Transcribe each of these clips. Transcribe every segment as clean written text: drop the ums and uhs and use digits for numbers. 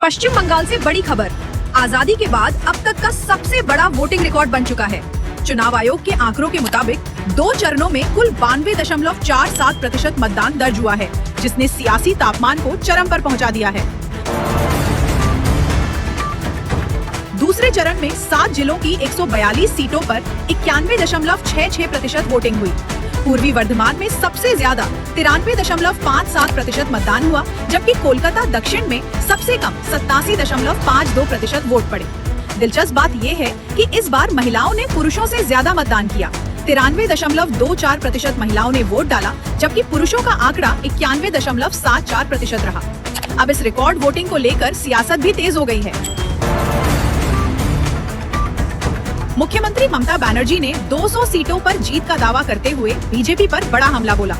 पश्चिम बंगाल से बड़ी खबर। आजादी के बाद अब तक का सबसे बड़ा वोटिंग रिकॉर्ड बन चुका है। चुनाव आयोग के आंकड़ों के मुताबिक 2 चरणों में कुल 92.47% मतदान दर्ज हुआ है, जिसने सियासी तापमान को चरम पर पहुंचा दिया है। दूसरे चरण में 7 जिलों की 142 सीटों पर 91.66% वोटिंग हुई। पूर्वी वर्धमान में सबसे ज्यादा 93.57% मतदान हुआ, जबकि कोलकाता दक्षिण में सबसे कम 87.52% वोट पड़े। दिलचस्प बात ये है कि इस बार महिलाओं ने पुरुषों से ज्यादा मतदान किया। 93.24% महिलाओं ने वोट डाला, जबकि पुरुषों का आंकड़ा 91.74% रहा। अब इस रिकॉर्ड वोटिंग को लेकर सियासत भी तेज हो गई है। मुख्यमंत्री ममता बनर्जी ने 200 सीटों पर जीत का दावा करते हुए बीजेपी पर बड़ा हमला बोला।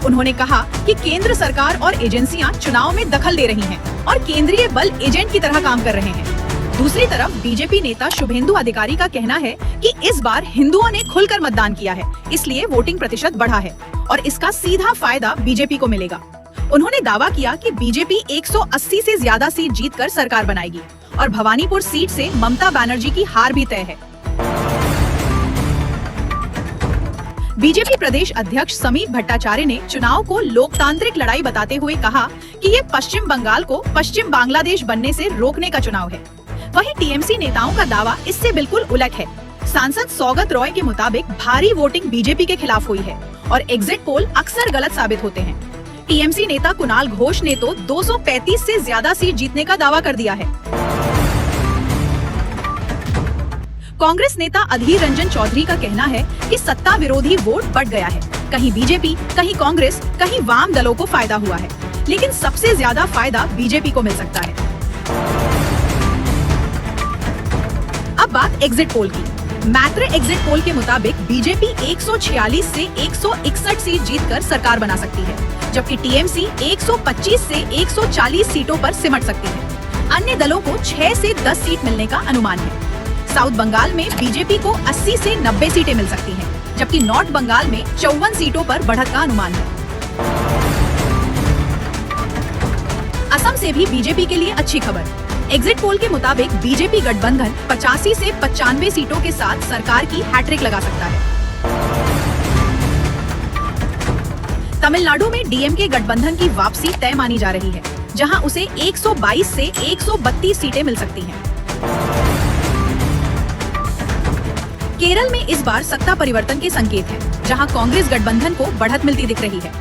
उन्होंने कहा कि केंद्र सरकार और एजेंसियां चुनाव में दखल दे रही हैं और केंद्रीय बल एजेंट की तरह काम कर रहे हैं। दूसरी तरफ बीजेपी नेता शुभेंदु अधिकारी का कहना है कि इस बार हिंदुओं ने खुलकर मतदान किया है, इसलिए वोटिंग प्रतिशत बढ़ा है और इसका सीधा फायदा बीजेपी को मिलेगा। उन्होंने दावा किया कि बीजेपी 180 से ज्यादा सीट जीतकर सरकार बनाएगी और भवानीपुर सीट से ममता बनर्जी की हार भी तय है। बीजेपी प्रदेश अध्यक्ष समीप भट्टाचार्य ने चुनाव को लोकतांत्रिक लड़ाई बताते हुए कहा कि ये पश्चिम बंगाल को पश्चिम बांग्लादेश बनने से रोकने का चुनाव है। वहीं टीएमसी नेताओं का दावा इससे बिल्कुल उलट है। सांसद सौगत रॉय के मुताबिक भारी वोटिंग बीजेपी के खिलाफ हुई है और एग्जिट पोल अक्सर गलत साबित होते हैं। टीएमसी नेता कुणाल घोष ने तो 235 से ज्यादा सीट जीतने का दावा कर दिया है। कांग्रेस नेता अधीर रंजन चौधरी का कहना है कि सत्ता विरोधी वोट बढ़ गया है। कहीं बीजेपी, कहीं कांग्रेस, कहीं वाम दलों को फायदा हुआ है, लेकिन सबसे ज्यादा फायदा बीजेपी को मिल सकता है। अब बात एग्जिट पोल की। मैत्र एग्जिट पोल के मुताबिक बीजेपी 146 से 161 सीट जीतकर सरकार बना सकती है, जबकि टीएमसी 125 से 140 सीटों पर सिमट सकती है। अन्य दलों को 6 से 10 सीट मिलने का अनुमान है। साउथ बंगाल में बीजेपी को 80 से 90 सीटें मिल सकती हैं, जबकि नॉर्थ बंगाल में 54 सीटों पर बढ़त का अनुमान है। असम से भी बीजेपी के लिए अच्छी खबर। एग्जिट पोल के मुताबिक बीजेपी गठबंधन 85 से 95 सीटों के साथ सरकार की हैट्रिक लगा सकता है। तमिलनाडु में डीएमके गठबंधन की वापसी तय मानी जा रही है, जहां उसे 122 से 132 सीटें मिल सकती हैं। केरल में इस बार सत्ता परिवर्तन के संकेत हैं, जहां कांग्रेस गठबंधन को बढ़त मिलती दिख रही है।